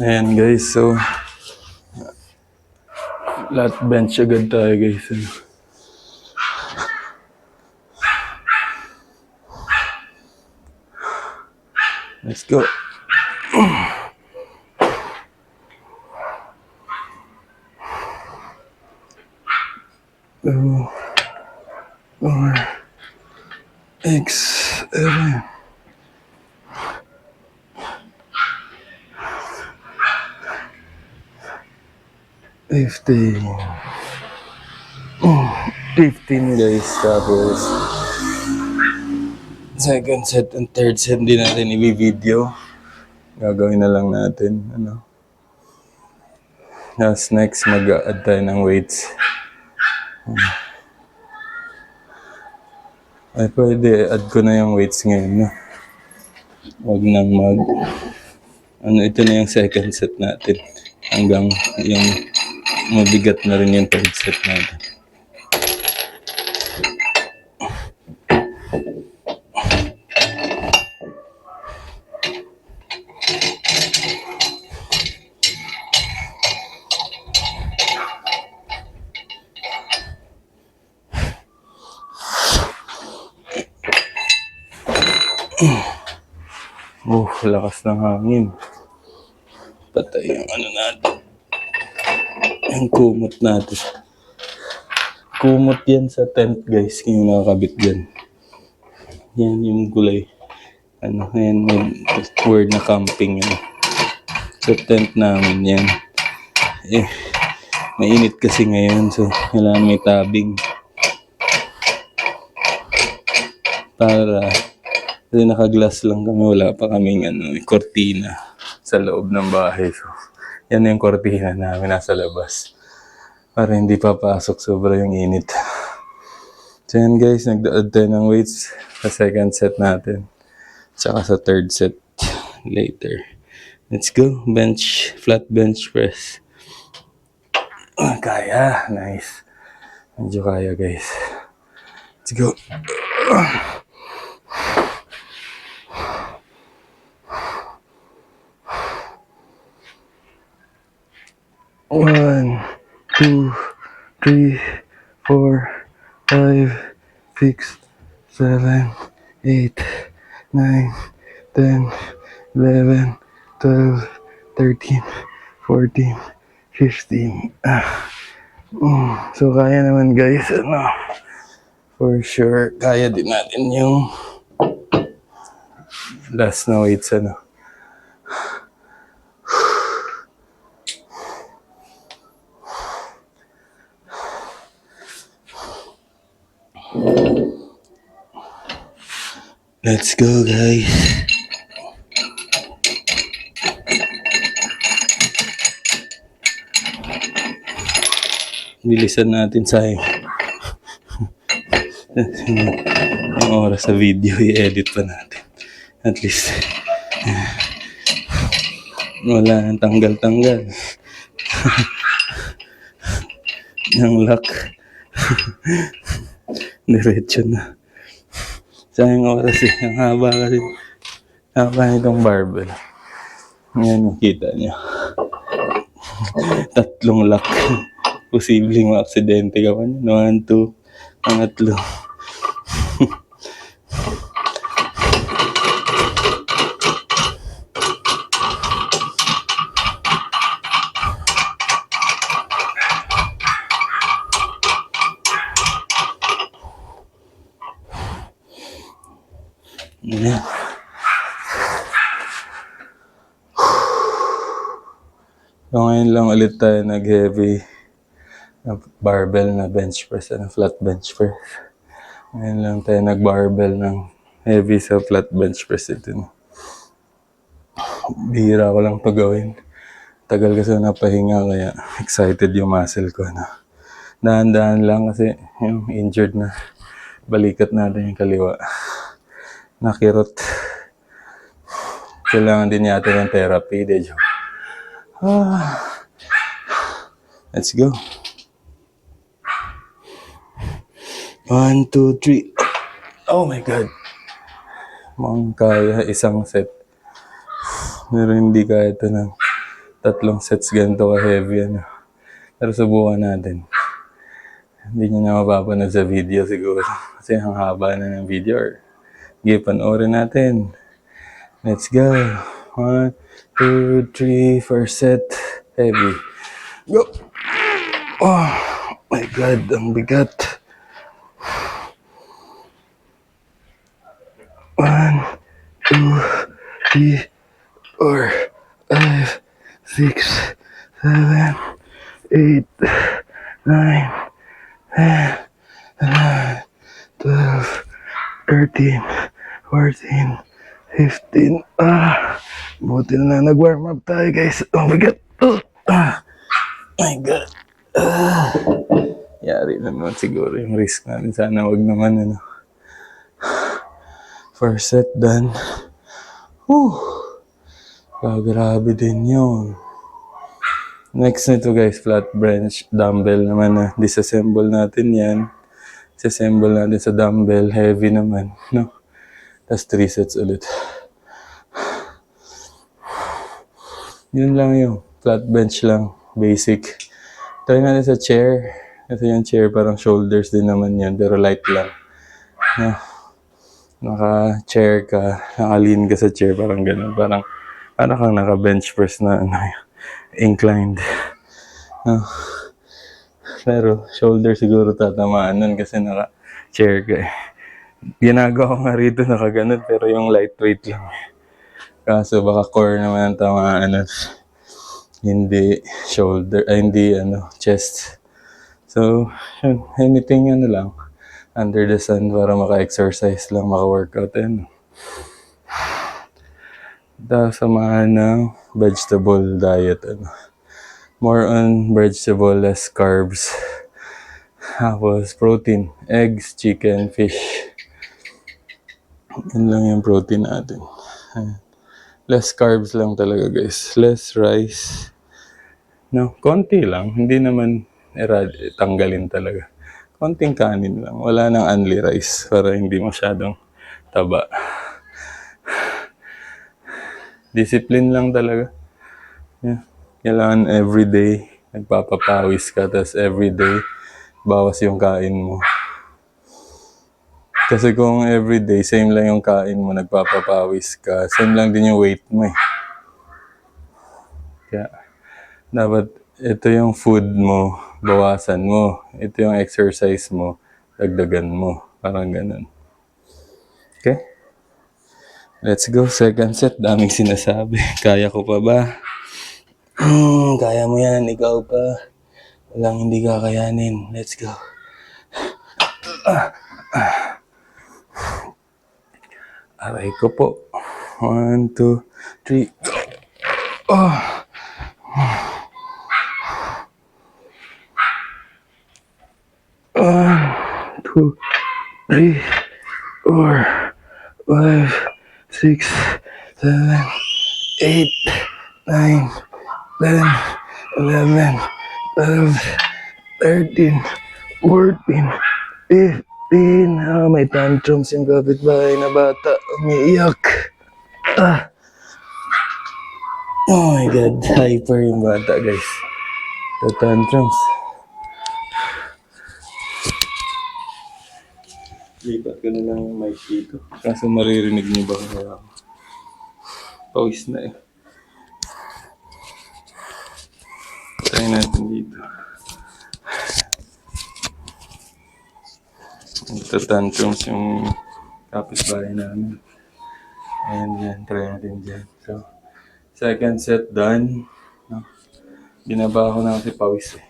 Ayan guys, so lat bench agad tayo guys. Let's go. 2, 4, X, 7. $15 guys, tapos second set and third set hindi natin i-video. Gagawin na lang natin, Tapos next, mag-add tayo ng weights. Ay, pwede, add ko na yung weights ngayon, Wag nang ito na yung second set natin. Hanggang yung mabigat na rin yung third set natin. Lakas ng hangin. Patay yung natin. Yung kumot natin. Kumot yan sa tent guys. Yung nakakabit dyan. Yan yung gulay. Yan yung word na camping yun. Sa tent namin yan. Mainit kasi ngayon. So, kailangan may tabing. Para kasi naka-glass lang kami, wala pa kaming kortina sa loob ng bahay. So, yan yung kortina namin nasa labas. Para hindi papasok, sobra yung init. So yan guys, nag-add tayo ng weights sa second set natin. Tsaka sa third set later. Let's go, flat bench press. Kaya, nice. Medyo kaya guys. Let's go. 1, 2, 3, 4, 5, 6, 7, 8, 9, 10, 11, 12, 13, 14, 15. So kaya naman guys, for sure, kaya din natin yung last na weights, Let's go guys. Bilisan natin sayang. Yung oras sa video, i-edit pa natin. At least wala nang tanggal-tanggal. Yung lock. Diretso na. Sayang oras ang haba kasi. Haba nitong barbell. Ngayon makita niyo. 3 lock. Posibleng ma-aksidente ka pa. 1, 2, pangatlo. Yeah. So ngayon lang ulit tayo nag-heavy na barbell na bench press, flat bench press. Ngayon lang tayo nag-barbell ng heavy sa flat bench press ito. Bihira ko lang to gawin. Tagal kasi napahinga kaya excited yung muscle ko. Dahan-dahan lang kasi yung injured na balikat natin yung kaliwa. Nakirot. Kailangan din yata ng therapy. Let's go. 1, 2, 3. Oh my God. Kaya isang set. Pero hindi kaya ito ng 3 sets ganito ka-heavy, ano. Pero subukan natin. Hindi nyo na mapapanood sa video siguro. Kasi ang haba na ng video. Sige, panoorin natin. Let's go. 1, 2, 3, first set. Heavy. Go! Oh my God, ang bigat. 1, 2, 3, 4, 5, 6, 7, 8, 9, 10, 11, 12, 13, 14, 15. Buti na lang nag-warm up tayo, guys. Oh my God. My God. Yari na naman siguro yung risk natin. Sana wag naman, ano. First set done. Whew. Grabe din yun. Next nito, guys, flat bench dumbbell naman na. Disassemble natin yan. Disassemble natin sa dumbbell. Heavy naman, no? Tapos 3 sets ulit. Yun lang yung flat bench lang. Basic. Try natin sa chair. Kasi yung chair parang shoulders din naman yan. Pero light lang. No? Naka-chair ka. Naka-lean ka sa chair. Parang ganun. Parang kang naka-bench press na ano, inclined. No? Pero shoulder siguro tatamaan nun kasi naka-chair ka eh. Ginagawa ko nga rito nakaganon pero yung lightweight lang. Kaso baka core naman ang tamaan at hindi shoulder, hindi chest. So, yun, anything ano lang under the sun para maka-exercise lang, maka-workout and samahan ng vegetable diet. More on vegetable, less carbs. Tapos protein, eggs, chicken, fish. Yun lang yung protein natin. Less carbs lang talaga, guys. Less rice. No, konti lang. Hindi naman tanggalin talaga. Konting kanin lang. Wala nang only rice para hindi masyadong taba. Discipline lang talaga. Yeah. Kailangan everyday nagpapapawis ka, tapos everyday bawas yung kain mo. Kasi kung everyday same lang yung kain mo, nagpapapawis ka, same lang din yung weight mo eh. Kaya dapat ito yung food mo, bawasan mo. Ito yung exercise mo, dagdagan mo. Parang ganun. Okay? Let's go. Second set. Daming sinasabi. Kaya ko pa ba? Kaya mo yan. Ikaw pa. Walang hindi kakayanin. Let's go. Aray ko po. 1, 2, 3, go. 1, 2, 3, 4, 5, 6, 7, 8, 9, 10, 11, 12, 13, 14, 15. May tantrums yung kapitbahay na bata. Umiiyak. Oh my God. Hyper yung bata, guys. Tantrums. Lipat ko na lang yung mic dito. Kaso maririnig niyo ba kaya ako? Pawis na eh. Try natin dito. Tantrums yung kapitbahay namin. Ayan dyan. Try natin dyan. So, second set done. No? Binaba ko na kasi pawis eh.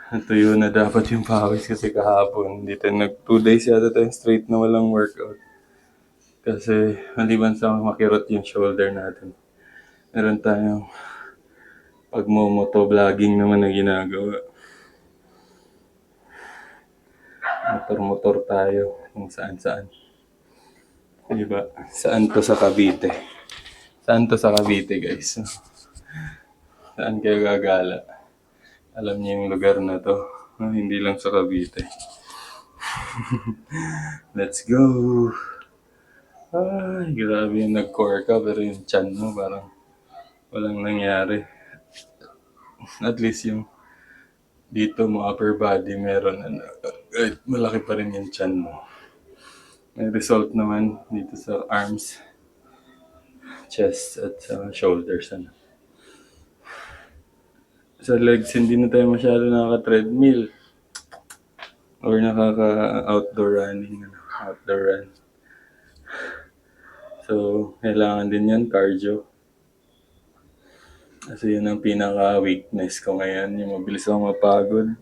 Natuyo na dapat yung pawis kasi kahapon. Dito 2 days yata tayong straight na walang workout. Kasi maliban sa makirot yung shoulder natin. Meron tayong pagmomotovlogging naman na ginagawa. Motor-motor tayo kung saan-saan. Diba? Saan to sa Cavite? Saan to sa Cavite, guys? Saan kayo gagala? Alam niyo yung lugar na to. Hindi lang sa Cavite. Let's go! Ay, grabe yung nag-core ka pero yung tiyan mo parang walang nangyari. At least yung dito mo upper body meron ano, kahit malaki pa rin yung tiyan mo. May result naman dito sa arms, chest at sa shoulders. Ano. Sa legs, hindi na tayo masyado nakaka-treadmill or nakaka-outdoor running, ano, outdoor run. So, kailangan din yan, cardio. Kasi yun ang pinaka-weakness ko ngayon, yung mabilis akong mapagod.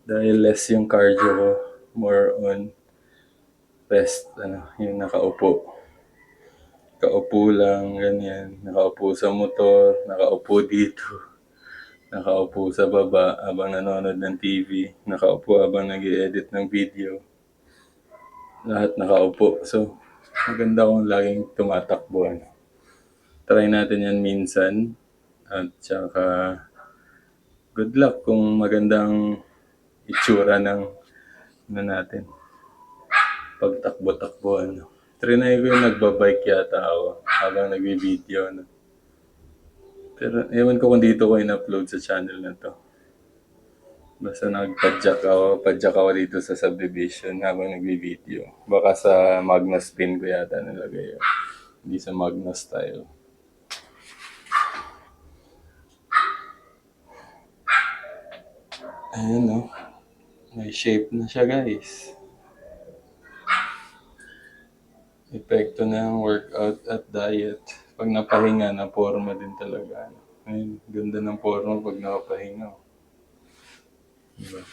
Dahil less yung cardio ko, more on rest, ano, yung nakaupo. Nakaupo lang, ganyan. Nakaupo sa motor, nakaupo dito. Nakaupo sa baba habang nanonood ng TV. Nakaupo habang nag-i-edit ng video. Lahat nakaupo. So, maganda kung laging tumatakbo. Ano. Try natin yan minsan. At saka, good luck kung magandang itsura ng ano natin. Pagtakbo-takbo. Ano. Trinay ko yung nagbabike yata ako habang nagbi-video. Ano. Pero ewan ko kung dito ko in-upload sa channel na to. Basta padjak ako dito sa subdivision habang nagbi-video. Baka sa Magna Spin ko yata nilagay yun. Hindi sa Magna Style. Ayan no. May shape na siya guys. Epekto ng workout at diet. Pag napahinga, na forma din talaga. Ayun, ganda ng forma pag nakapahinga. Diba?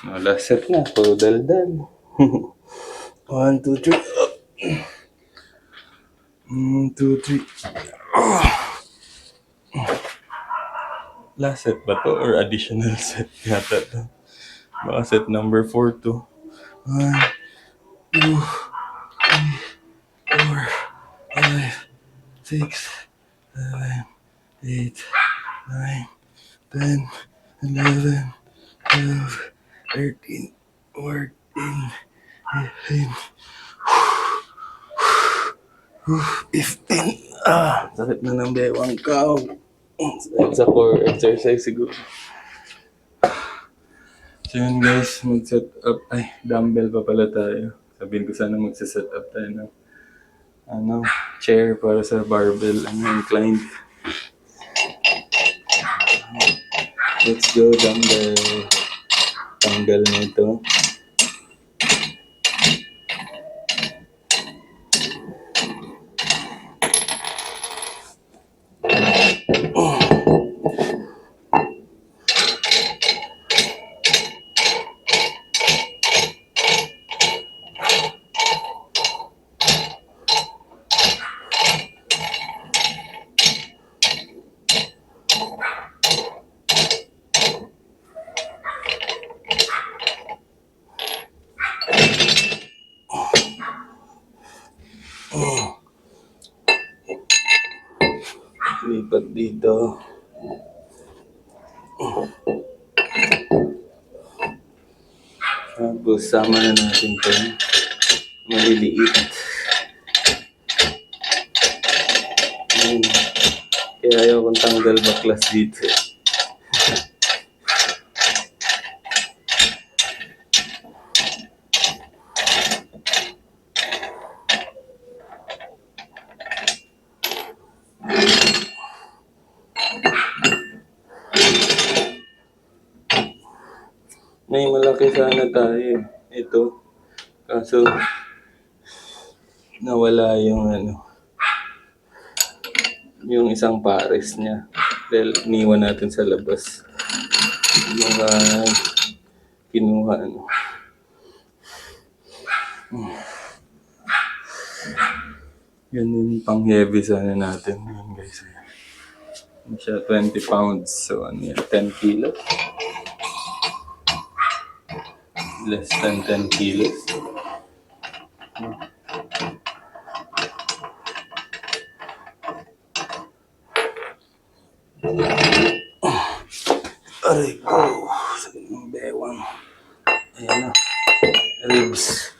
No, last set na. Puro daldal. 1, 2, 3. 1, 2, 3. Last set ba to? Or additional set yata to? Baka set number 4 to. 1, 2, 3, 4, 5, 6, 7, 8, 9, 10, 11, 12, 13, 14, 15, 15. Sakit na ng bewang ka. Sa core exercise siguro. So yun guys, mag-set up. Ay, dumbbell pa pala tayo. Sabihin ko sana mag-set up tayo ng chair para sa barbell, inclined. Let's go, dumbbell. Tanggal na ito. Lipat dito. Tapos sama na natin ito. Maliliit. Kaya ayaw kong tanggal baklas dito. May malaki sana tayo. Ito. Kaso, nawala yung yung isang pares niya. Dahil iniwan natin sa labas. Mga kinuha Yan yung pang heavy sana natin. Yan guys. Yan siya 20 pounds. So, 10 kilos. Less than 10 kilos. Aray ko. Sakit ng bewang. Ayan na. Ribs.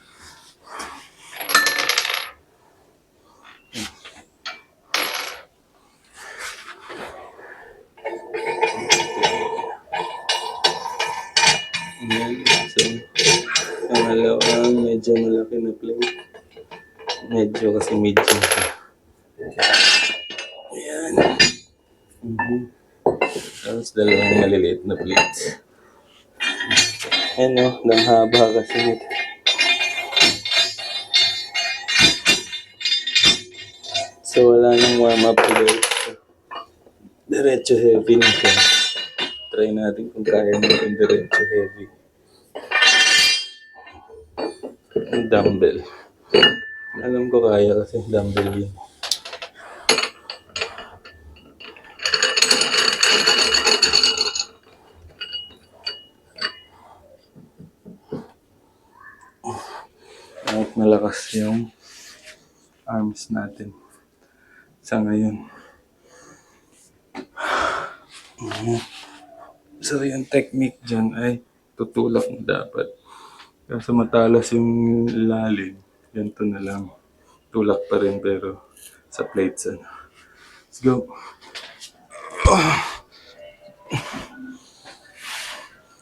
medyo siya. Ayan. Tapos dalawang maliliit na plates. Ayan o, lang haba kasi nito. So wala nang warm up guys. Diretso heavy na siya. Try natin kung kaya natin diretso heavy. Dumbbell. Alam ko kaya kasi dumbbell yun. Kahit malakas yung arms natin sa ngayon. So yung technique dyan ay tutulak mo dapat. Kasi matalas yung lalim, ganito na lang. Tulak pa rin pero sa plates ano. Let's go.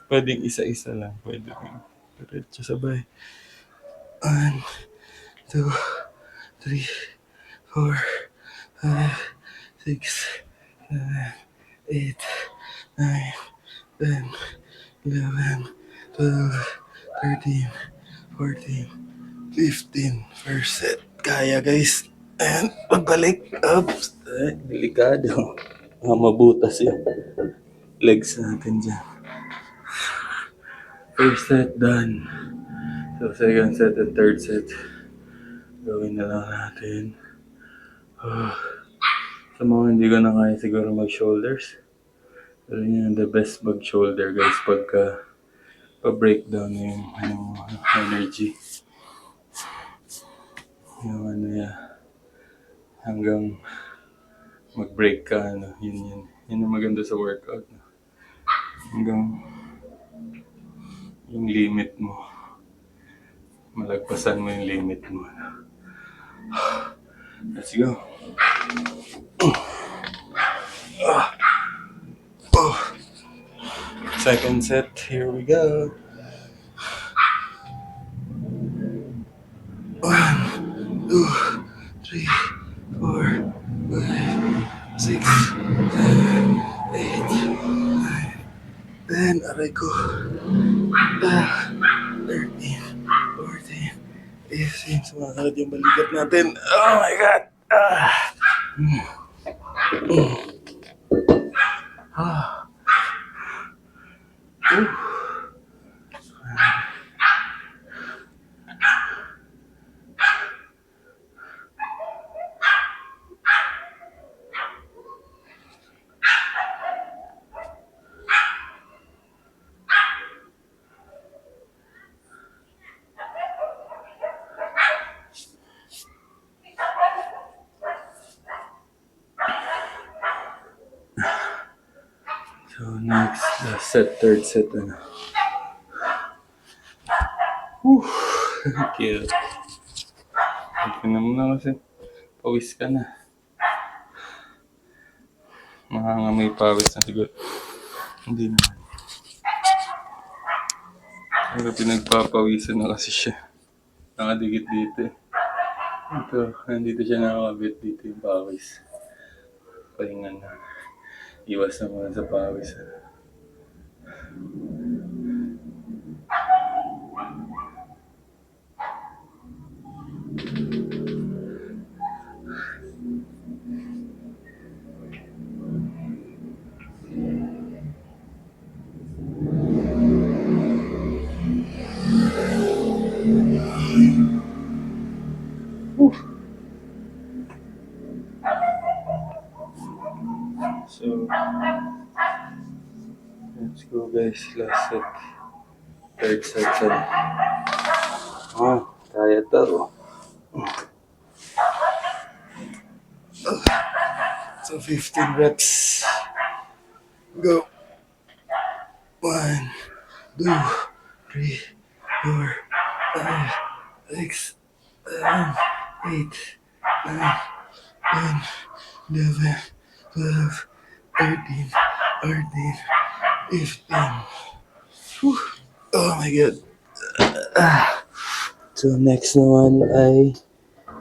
Pwedeng isa-isa lang. Pwede rin. Diretso sabay. 1, 2, 3, 4, 5, 6, 7, 8, 9, 10, 11, 12, 13, 14, 15. First set. Kaya guys. And pagbalik. Oops. Delikado. Mabutas yung legs natin dyan. First set done. So second set and third set. Gawin na lang natin. Sa mga hindi ko na kaya siguro mag-shoulders. Pero yun the best mag-shoulder guys pagka pa-breakdown yung energy. Yung ano yan. Hanggang mag-break ka, ano, yun. Yun ang maganda sa workout. No? Hanggang yung limit mo. Malagpasan mo yung limit mo. Let's go. Second set, here we go. 1, 2, 3, 4, 5, 6, 7, 8, 9, 10. Aray ko. 13, 14, 15. Sumakagad yung balikat natin. Oh my God! So next, last set, third set. Cute. Ito na muna kasi pawis ka na. Mahangamay pawis na siguro. Hindi naman. Pero pinagpapawisan na kasi siya. Nakadikit dito eh. Ito, nandito siya nakakabit dito yung pawis. Pahinga na. Iwas na muna sa pawis. So, let's go guys, last set. Third set. Kaya to. So 15 reps. Go. 1, 2, 3, 4, 5, 6, 7, 8, 9, 10, 11, 12, 13, 14, 15. Whew. Oh my God. So next naman ay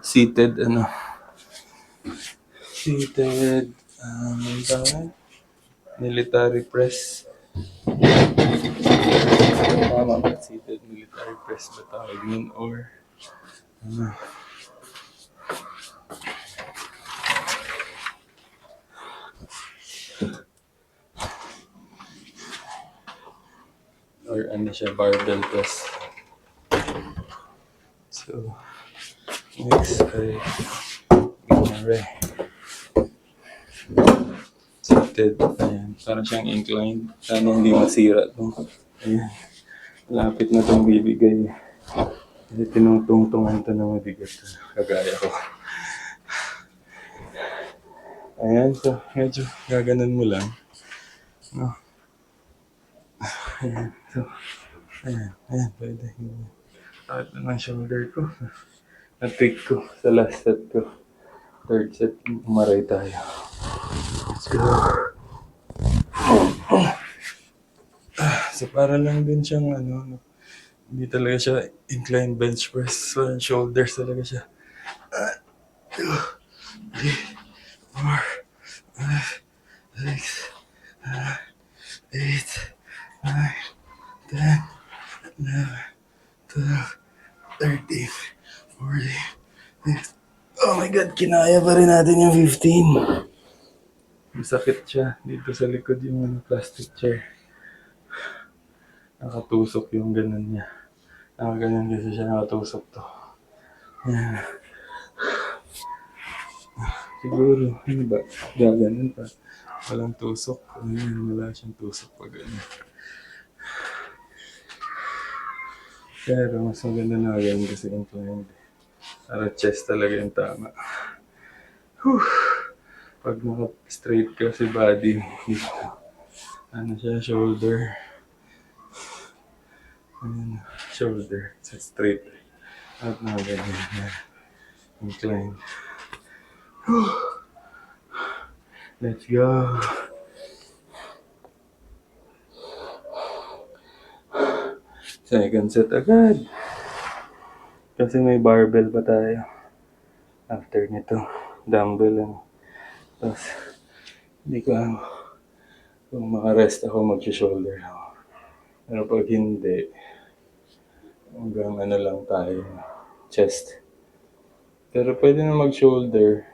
seated, seated, ano tawag? Military press. Tama ba? Seated military press ba tawag yun? Or, ano? Or ano siya, barbell press. So, next ay ginare. Seated. Ayan. Parang siyang inclined. Sana hindi masira itong. Ayan. Lapit na itong bibigay. Kasi tinutungtungan ito na mabigat. Kagaya ko. Ayan. So, medyo gaganan mo lang. No? Ayan. So, ayan. Ayan. Pwede. Taat na ng shoulder ko. Na-tweak ko sa last set ko. Third set. Umaray tayo. Let's go. So, para lang din siyang no, hindi talaga siya inclined bench press. So, shoulders talaga siya. 2, 3, 4, 5, 6, 7, 8, 9, 10, 11, 12, 13, 14, 15. Oh my God, kinaya pa rin natin yung 15. Masakit siya dito sa likod yung plastic chair. Nakatusok yung ganun niya. Nakaganyan kasi siya, nakatusok to. Yan. Siguro, ano ba? Gaganon pa. Walang tusok. Ayan, wala siyang tusok pag ano. Pero mas maganda na ganyan kasi inclined. Para chest talaga yung tama. Whew. Pag naka-straight ka si body, dito. Ano siya, shoulder. Ayan, shoulder. Sa straight. At na ganyan. Inclined. Whew. Let's go. Second set agad. Kasi may barbell pa tayo. After nito, dumbbell lang. Tapos, hindi ko alam kung makarest ako, mag-shoulder ako. Pero pag hindi, hanggang ano lang tayo, chest. Pero pwede na mag-shoulder.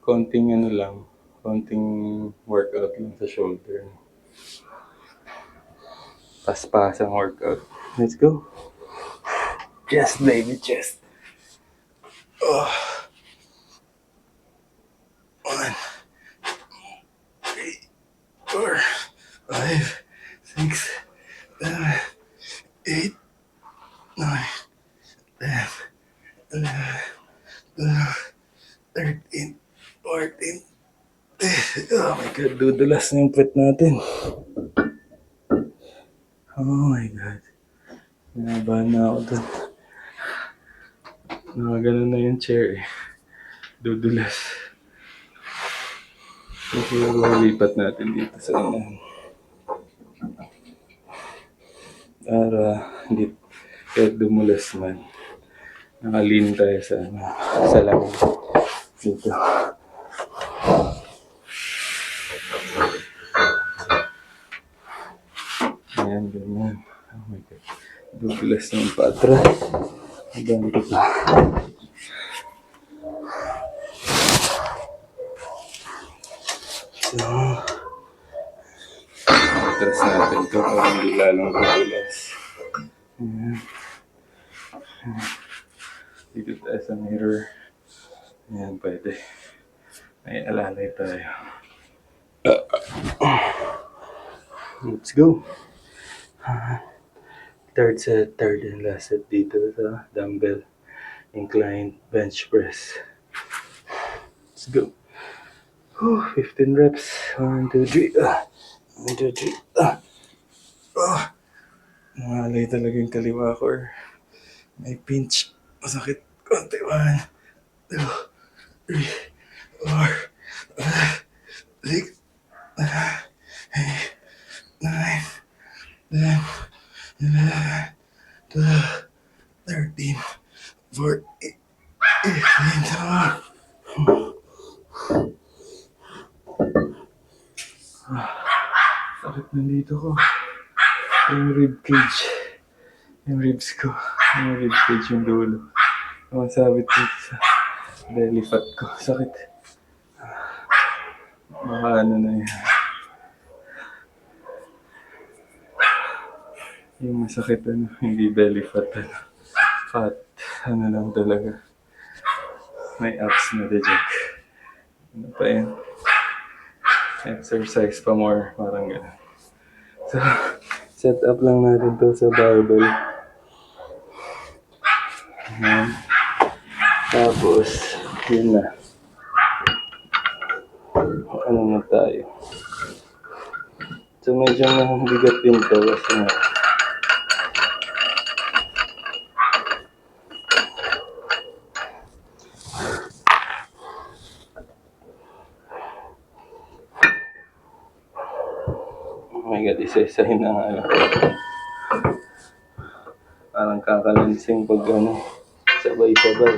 Konting ano lang, konting workout lang sa shoulder. Pas-pasang workout. Let's go. Chest, baby, chest. Oh. 1, 3, 4, 5, 6, 7, 8, 9, 10, 11, 12, 13, 14. Oh my God, dudulas na yung puwet natin. Oh my God. Nabahan na ako dun. Nakaganon na yung chair eh. Dudulas. Siguro lipat natin dito sa unahan. Para hindi kahit dumulas man. Nakalin tayo sa langit. Dito. Ayan, ganyan. Oh my God. Dudulas naman pa atras. Hanggang dito. So, atras natin ito para hindi lalong dudulas. Ayan. Dito tayo sa mirror. Ayan, pwede. May alalay tayo. Let's go. Third and last set dito sa dumbbell inclined bench press. Let's go. 15 reps. 1, 2, 3. 1, 2, 3. Nangalay talaga yung kaliwa ko. May pinch. Masakit. Konti. 1, 2, 3, 4, 5, 6, 7, 8, 9, 10, 11, 12, 13, 14, Nandito ko. Yung rib cage. Yung ribs ko. Yung rib cage yung dulo. Sumasabit dito sa belly fat ko. Sakit. Baka ano na yan. Yung masakit ano. Hindi belly fat ano. Fat. Ano lang talaga. May abs na deject. Ano pa yan? Exercise pa more. Parang gano'n. So, set up lang natin to sa barbell. Ayan. Tapos, yun na. Ano na tayo? So, medyo mabigat din to kasi nga. Oh my God, isa-isahin na nga lang. Parang kakalansing pag ano, sabay-sabay.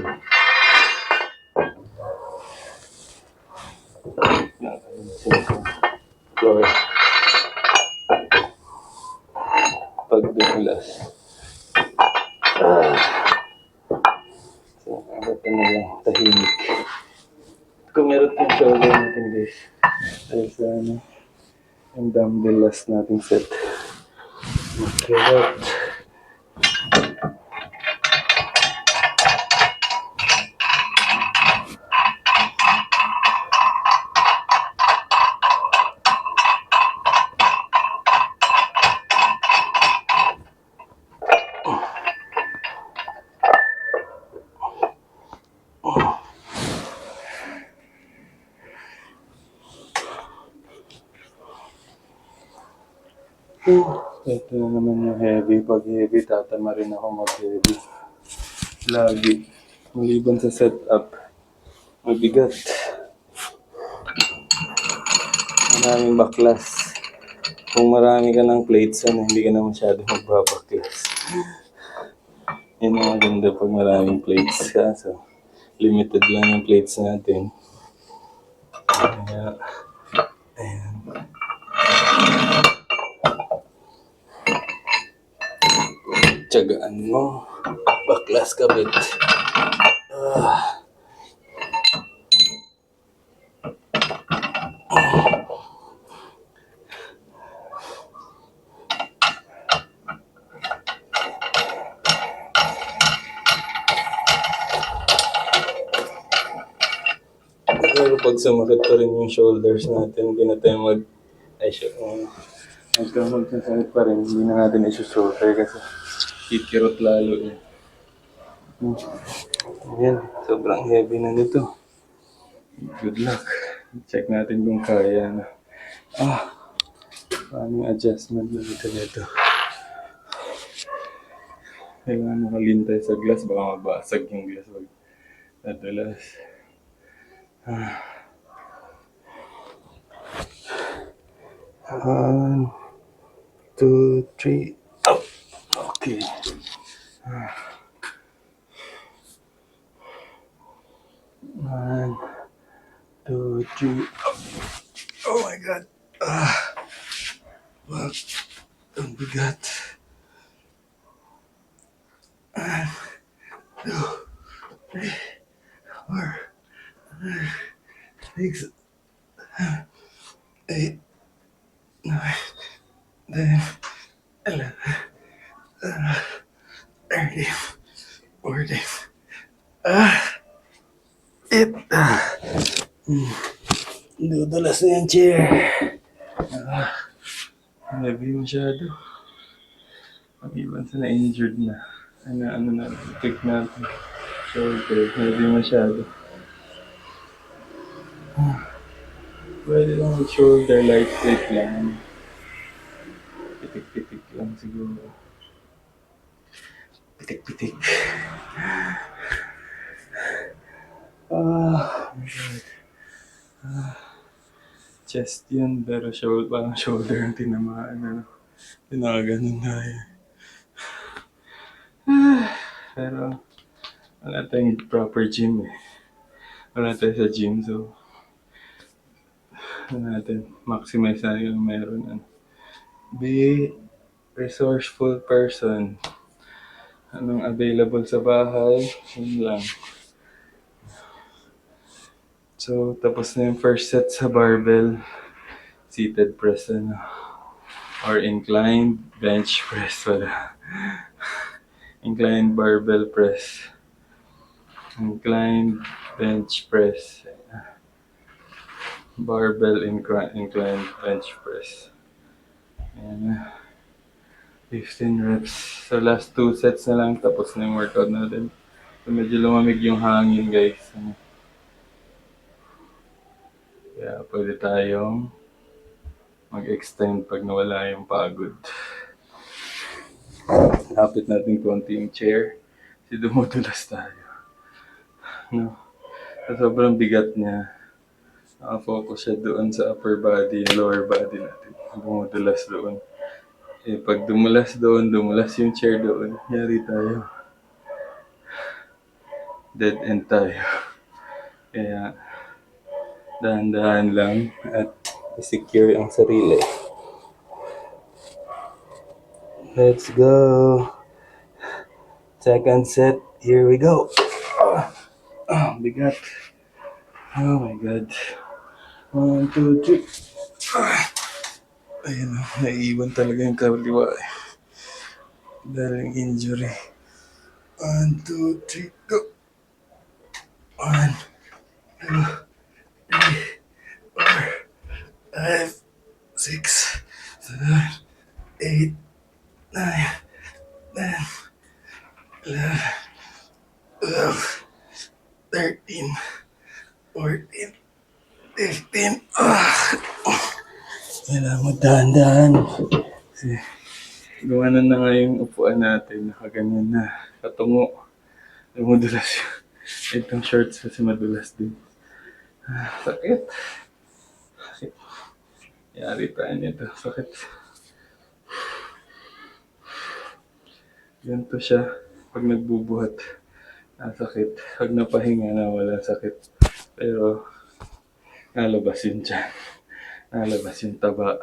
Kakalansing sa floor. Pag dumulas. So, abot na lang, tahimik. Kung meron yung shoulder natin guys. Dahil sa ano, yung dumbbell last nating set. Mag-reward. Ito na naman yung heavy. Pag heavy, tatama rin ako mag-heavy. Lagi. Maliban sa setup, mabigat. Maraming baklas. Kung marami ka ng plates, ano, hindi ka na masyado magbabaklas. Yun ang maganda pag maraming plates ka. So, limited lang yung plates natin. Kaya, ayan. Tiyagaan mo. Baklas kabit. Pero pag sumakit pa rin yung shoulders natin, hindi na tayo magsasakit pa rin, hindi na natin isushoulder kasi kikirot lalo eh. Ayan, sobrang heavy na nito. Good luck. Check natin kung kaya na. Paano yung adjustment na nito? Kailangan makalintay sa glass, baka mabasag yung glass pag nadulas. 1, 2, 3. Up! Okay. 1, 2, 3. Up! Oh my God! Wag. Ang bigat. 1, 2, 3, 4, 5, 6, 7, 8, 9, 10, 11, 13, 14. Dudulas na yung chair. Heavy masyado. Pag-iban sa na-injured na. Ano na, pick natin. Shoulder, heavy masyado. Pwede lang mag-shoulder, lightweight lang. Pitik-pitik lang siguro. Pitik-pitik. Oh my God. Chest yun, pero parang shoulder ang tinamaan. Ano. Tinaganon tayo. Pero wala tayong proper gym eh. Wala tayo sa gym, so ano natin, maximize tayo yung meron. Ano. Be resourceful person. Anong available sa bahay? Yun lang. So, tapos na yung first set sa barbell. Seated press, ano. Or inclined bench press. Wala. Inclined barbell press. Inclined bench press. Barbell inclined bench press. Ayan. 15 reps. So last 2 sets na lang, tapos na yung workout natin. So medyo lumamig yung hangin, guys. Kaya pwede tayong mag-extend pag nawala yung pagod. Lapit natin konti yung chair. Kasi dumudulas tayo. No? Sa sobrang bigat niya, nakafocus siya doon sa upper body, lower body natin. Dumudulas doon. Eh, pag dumulas doon, dumulas yung chair doon, yari tayo. Dead end tayo. Kaya, dahan-dahan lang at secure ang sarili. Let's go. Second set. Here we go. Bigat. Oh my God. 1, 2, 3. Ayun o, naiiwan talaga yung kaliwa eh. Dahil yung injury. 1, 2, 3, go. 1, 2, 3, 4, 5, 6, 7, 8, 9, 10, 11, 12, 13, 14, 15. Kailangan mo dahan-dahan. Kasi gumanan na nga yung upuan natin. Nakaganyan na. Katungo. Dumudulas yun. Itong shorts kasi madulas din. Sakit. Sakit. Yari tayo nito. Sakit. Ganito siya pag nagbubuhat. Sakit. Pag napahinga na wala sakit. Pero nalabas yun dyan. Nalabas yung taba.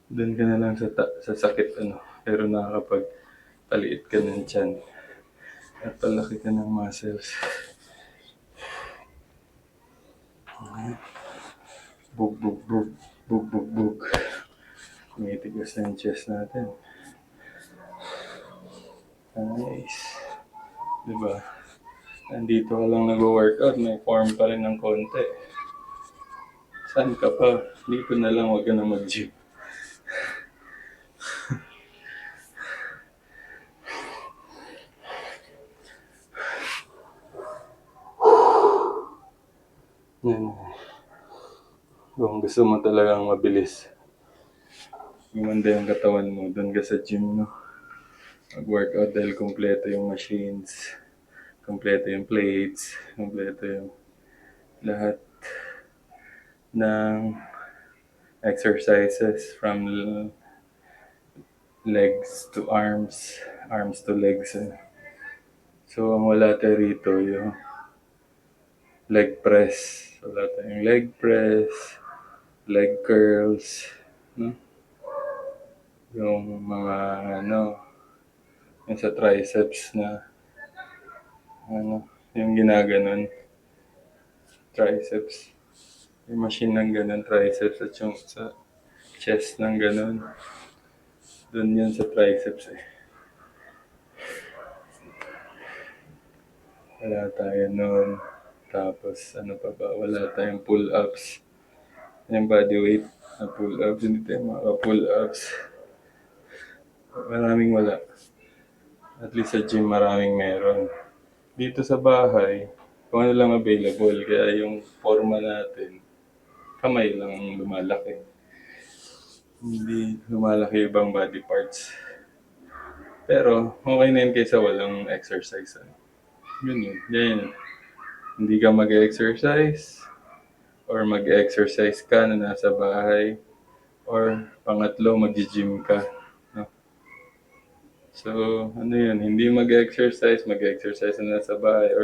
Doon ka na lang sa sakit ano. Pero nakakapagpaliit ka ng tiyan. At palaki ka ng muscles. Bug, bug, bug. Bug, bug, bug. Tumitigas na yung chest natin. Nice. Diba? Nandito ka lang nag-workout, may form pa rin ng konti. Saan ka pa? Dito na lang, wag ka na mag-gym. Yan. Kung gusto mo talagang mabilis, gumanda yung katawan mo, doon ka sa gym, no? Mag-workout dahil kompleto yung machines, kompleto yung plates, kompleto yung lahat ng exercises from legs to arms, arms to legs. So, ang wala tayo rito yung leg press. Wala tayong leg press, leg curls, no? Yung mga yung sa triceps na yung ginaganon, triceps. Yung machine ng ganon, triceps, at yung sa chest ng ganon. Doon yun sa triceps eh. Wala tayo nun. Tapos ano pa ba, wala tayong pull-ups. Yung body weight na pull-ups, hindi tayo maka-pull-ups. Maraming wala. At least sa gym maraming meron. Dito sa bahay, kung ano lang available. Kaya yung forma natin, kamay lang ang lumalaki. Hindi lumalaki ibang body parts. Pero okay na yun kaysa walang exercise. Yun. Yan. Hindi ka mag-exercise or mag-exercise ka na nasa bahay or pangatlo mag-gym ka. No? So, ano yun, hindi mag-exercise na nasa bahay or